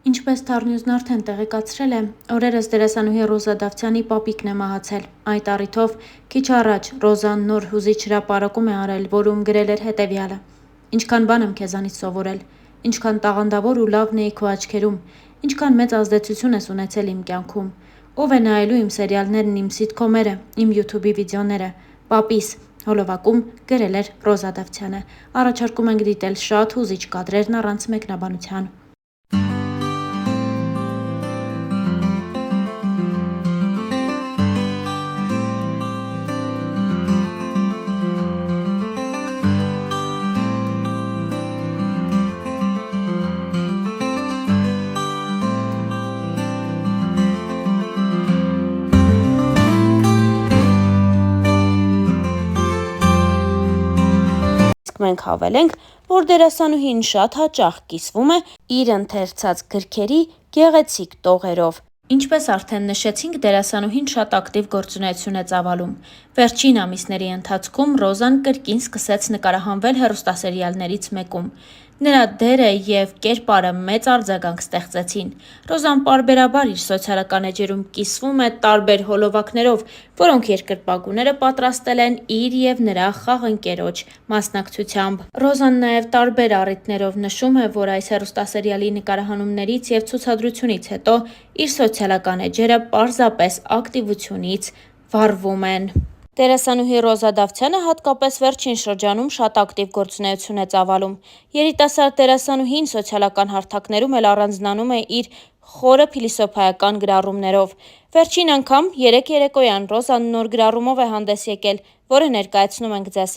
Ինչպես Star-News-ն արդեն տեղեկացրել է, օրերս դերասանուհի Ռոզա Դավթյանի պապիկն է մահացել։ Այդ առիթով քիչ առաջ Ռոզան նոր հուզիչ հրապարակում է արել, որում գրել էր հետևյալը. «Ինչքան բան եմ քեզանից սովորել, ինչքան տաղանդավոր ու լավն էի քո աչքերում, ինչքան մեծ ազդեցություն ես ունեցել իմ կյանքում։ Ով է նայելու իմ սերիալներն, իմ սիթքոմերը, իմ YouTube-ի վիդեոները, պապիս», հոլովակում գրել էր Ռոզա Դավթյանը։ Առաջարկում ենք դիտել շատ հուզիչ կադրերն առանց մեկնաբանության։ Մենք հավելենք, որ դերասանուհին շատ հաճախ կիսվում է իր ընթերցած գրքերի գեղեցիկ տողերով։ Ինչպես արդեն նշեցինք, դերասանուհին շատ ակտիվ գործունեություն է ծավալում։ Վերջին ամիսների ընթացքում Ռոզան կրկին սկսեց նկարահանվել հեռուստասերիալներից մեկում։ Նրա դերը և կերպարը մեծ արձագանք ստեղծեցին։ Ռոզան պարբերաբար իր սոցիալական էջերում կիսվում է տարբեր հոլովակներով, որոնք երկրպագուները պատրաստել են իր և նրա խաղընկերոջ մասնակցությամբ։ Ռոզան նաև տարբեր առիթներով նշում է, որ այս հեռուստասերիալի նկարահանումներից և ցուցադրությունից հետո իր սոցիալական էջերը պարզապես ակտիվությունից վառվում են։ Դերասանուհի Ռոզա Դավթյանը հատկապես վերջին շրջանում շատ ակտիվ գործունեություն է ծավալում։ Երիտասարդ դերասանուհին սոցիալական հարթակներում էլ առանձնանում է իր խորը փիլիսոփայական գրառումներով։ Վերջին անգամ երեկ երեկոյան Ռոզան նոր գրառումով է հանդես եկել, որը ներկայացնում ենք ձեզ։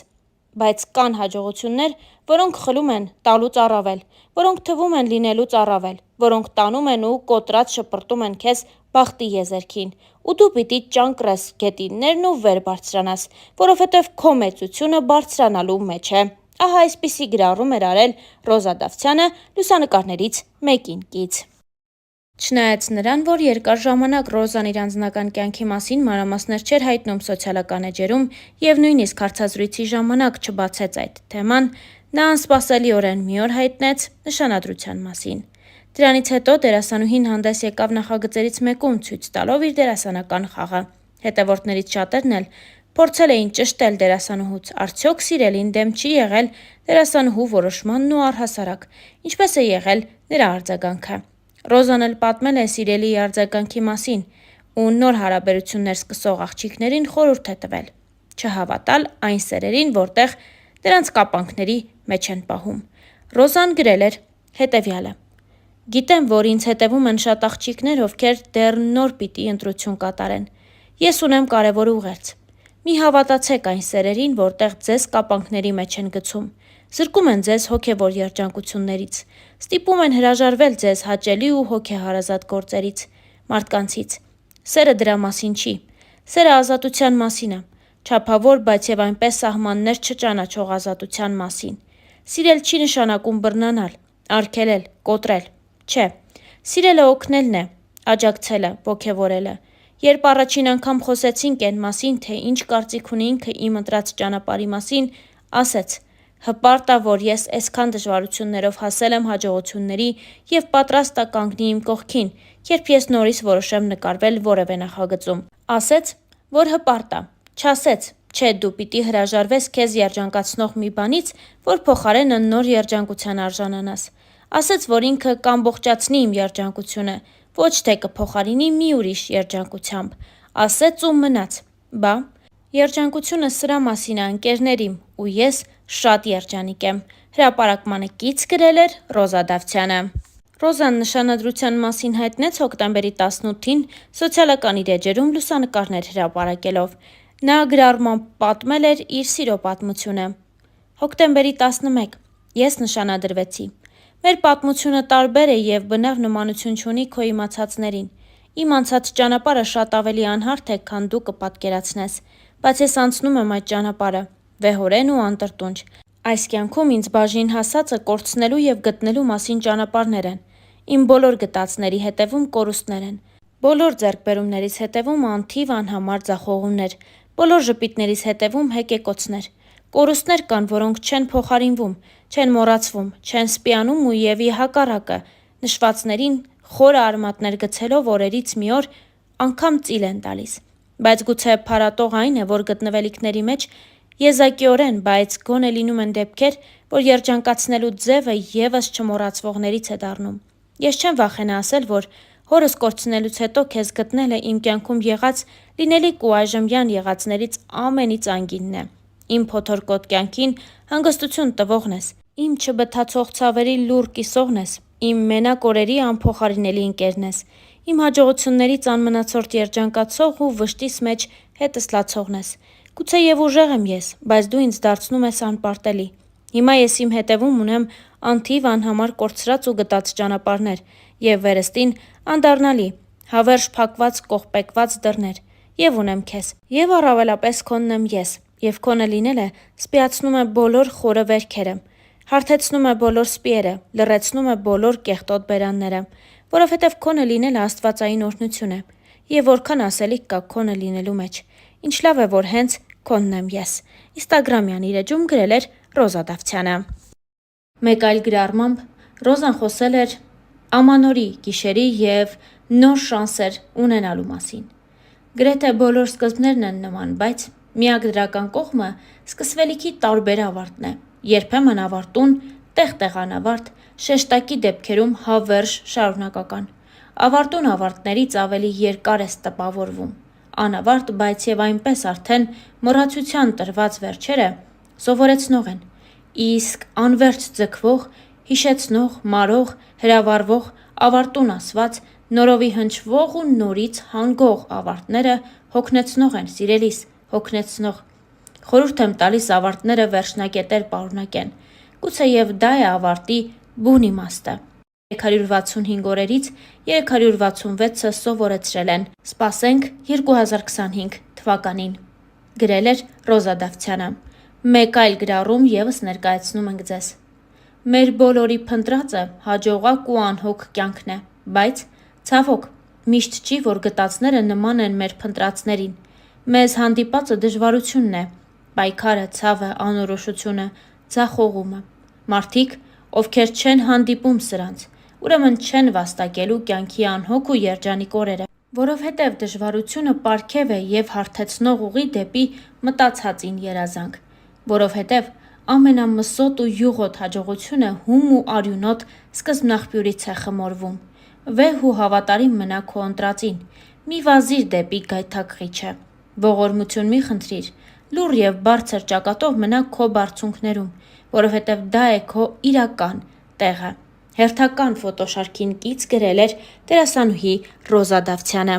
Բայց կան հաջողություններ, որոնք խլում են տալուց առավել, որոնք թվում են լինելուց առավել, որոնք տանում են ու կոտրած շպրտում են քեզ բախտի եզերքին, ու դու պիտի ճանկռես գետիններն ու վեր բարձրանաս, որովհետև քո մեծությունը բարձրանալու մեջ է։ Ահա այսպիսի գրառում էր արել Ռոզա Դավթյանը լուսանկարներից մեկին կից։ Չնայած նրան, որ երկար ժամանակ Ռոզան իր անձնական կյանքի մասին մանրամասներ չէր հայտնում սոցիալական էջերում և նույնիսկ հարցազրույցի ժամանակ չբացեց այդ թեման, նա անսպասելիորեն մի օր հայտնեց նշանադրության մասին։ Դրանից հետո դերասանուհին հանդես եկավ նախագծերից մեկում ցույց տալով իր դերասանական խաղը։ Հետևորդներից շատերն էլ փորձել էին ճշտել դերասանուհուց, արդյոք սիրելին դեմ չի եղել դերասանուհու որոշմանն ու առհասարակ ինչպես է եղել նրա արձագանքը։ Ռոզան էլ պատմել է սիրելիի արձագանքի մասին ու նոր հարաբերություններ սկսող աղջիկներին խորհուրդ է տվել չհավատալ այն սերերին, որտեղ նրանց կապանքների մեջ են պահում։ Ռոզան գրել էր հետևյալը. «Գիտեմ, որ ինձ հետևում են շատ աղջիկներ, ովքեր դեռ նոր պիտի ընտրություն կատարեն։ Ես ունեմ կարևոր ուղերձ։ Մի հավատացեք այն սերերին, որտեղ ձեզ կապանքների մեջ են գցում, զրկում են ձեզ հոգևոր երջանկություններից, ստիպում են հրաժարվել ձեզ հաճելի ու հոգեհարազատ գործերից, մարդկանցից։ Սերը դրա մասին չի։ Սերը ազատության մասին է, չափավոր, բայց և այնպես սահմաններ չճանաչող ազատության մասին։ Սիրել չի նշանակում բռնանալ, արգելել, կոտրել։ Չէ, սիրելը օգնելն է, աջակցելը, ոգևորելը։ Երբ առաջին անգամ խոսեցինք էն մասին, թե ինչ կարծիք ունի ինքը իմ ընտրած ճանապարհի մասին, ասեց. հպարտ ա, որ ես էսքան դժվարություններով հասել եմ հաջողությունների և պատրաստ ա կանգնի իմ կողքին, երբ ես նորից որոշեմ նկարվել որևէ նախագծում։ Ասեց, որ հպարտ ա, չասեց, չէ դու պիտի հրաժարվես քեզ երջանկացնող մի բանից, որ փոխարենը նոր երջանկության արժանանաս։ Ասեց, որ ինքը կամբողջացնի իմ երջանկությունը, ոչ թե կփոխարինի մի ուրիշ երջանկությամբ։ Ասեց ու մնաց։ Բա, երջանկությունը սրա մասին է, ընկերներ իմ, ու ես շատ երջանիկ եմ։ Հրապարակմանը կից գրել էր Ռոզա Դավթյանը։ Ռոզան նշանադրության մասին հայտնեց հոկտեմբերի 18-ին սոցիալական իր էջերում լուսանկարներ հրապարակելով։ Նա գրառմամբ պատմել էր իր սիրո պատմությունը։ Հոկտեմբերի 11. Ես նշանադրվեցի։ Մեր պատմությունը տարբեր է և բնավ նմանություն չունի քո իմացածներին։ Իմ անցած ճանապարհը շատ ավելի անհարթ է, քան դու կպատկերացնես, բայց ես անցնում եմ այդ ճանապարհը, վեհորեն ու անտրտունջ։ Այս կյանքում ինձ բաժին հասածը կորցնելու և գտնելու մասին ճանապարհներ են։ Իմ բոլոր գտածների հետևում կորուստներ են։ Բոլոր ձեռքբերումներիս հետևում անթիվ անհամար ձախողումներ, բոլոր ժպիտներիս հետևում հեկեկոցներ։ Կորուստներ կան, որոնք չեն փոխարինվում, չեն մոռացվում, չեն սպիանում ու և ի հակառակը, նշվածներին խորը արմատներ գցելով օրերից մի օր անգամ ծիլ են տալիս։ Բայց գուցե փառատող այն է, որ գտնվելիքների մեջ եզակիորեն, բայց գոնե լինում են դեպքեր, որ երջանկացնելու ձևը ևս չմոռացվողներից է դառնում։ Ես չեմ վախենա ասել, որ հորս կորցնելուց հետո քեզ գտնելը իմ կյանքում եղած լինելիք ու այժմյան եղածներից ամենից անգինն է։ Իմ փոթորկոտ կյանքին հանգստություն տվողն ես, իմ չբթացող ցավերի լուռ կիսողն ես, իմ մենակ օրերի անփոխարինելի ընկերն ես, իմ հաջողություններից անմնացորդ երջանկացող ու վշտիս մեջ հետս լացողն ես։ Գուցեև ուժեղ եմ ես, բայց դու ինձ դարձնում ես անպարտելի։ Հիմա ես իմ հետևում ունեմ անթիվ անհամար կորցրած ու գտած ճանապարհներ եւ վերստին անդառնալի, հավերժ փակված կողպեկված դռներ, եւ ունեմ քեզ, եւ առավելապես քոնն եմ ես, եւ քոնը լինելը սպիացնում է բոլոր խորը վերքերը, հարթեցնում է բոլոր սպիերը, լռեցնում է բոլոր կեղտոտ բերանները, որովհետեւ քոնը լինելը աստվածային օրհնություն է, եւ որքան ասելիք կա քոնը լինելու մեջ։ Ինչ լավ է, որ հենց քոնն եմ ես։ Instagram-յան իր էջում գրել էր Ռոզա Դավթյանը։ Մեկ այլ գրառմամբ Ռոզան խոսել էր ամանորի, գիշերի եւ նոր շանսեր ունենալու մասին։ Գրեթե բոլոր սկզբներն են նման, բայց միակ դրական կողմը սկսվելիքի տարբեր ավարտն է։ Երբեմն ավարտուն, տեղ-տեղ անավարտ, շեշտակի դեպքերում հավերժ շարունակական։ Ավարտուն ավարտներից ավելի երկար է տպավորվում։ Անավարտ, բայց եւ այնպես արդեն մոռացության տրված վերջերը սովորեցնող են, իսկ անverջ ձգվող, հիշեցնող, մարող, հրավառվող, ավարտուն ասված, նորովի հնչվող ու նորից հանգող ավարտները հոգնեցնող են, սիրելիս, հոգնեցնող։ Խորհուրդ եմ տալիս ավարտները վերջնակետեր պարունակեն։ Գուցեև դա է ավարտի բուն իմաստը։ 365 օրերից 366-ը սովորեցրել են։ Սպասենք 2025 թվականին։ Գրել էր Ռոզա Դավթյանը։ Մեկ այլ գրառում եւս ներկայացնում ենք ձեզ։ Մեր բոլորի փնտրածը հաջողակ ու անհոգ կյանքն է, բայց ցավոք, միշտ չի, որ գտածները նման են մեր փնտրածներին։ Մեզ հանդիպածը դժվարությունն է, պայքարը, ցավը, անորոշությունը, ձախողումը։ Մարդիկ, ովքեր չեն հանդիպում սրանց, ուրեմն չեն վաստակելու կյանքի անհոգ ու երջանիկ օրերը, որովհետև դժվարությունը պարգև է եւ հարթեցնող ուղի դեպի մտածածին երազանք, որովհետև ամենամսոտ ու յուղոտ հաջողությունը հում ու արյունոտ սկզբնաղբյուրից է խմորվում։ Վեհ ու հավատարիմ մնա քո ընտրածին, մի վազիր դեպի գայթակղիչը, ողորմություն մի խնդրիր, լուռ եւ բարձր ճակատով մնա քո բարձունքներում, որովհետև դա է քո իրական տեղը։ Հերթական ֆոտոշարքին կից գրել էր դերասանուհի Ռոզա Դավթյանը։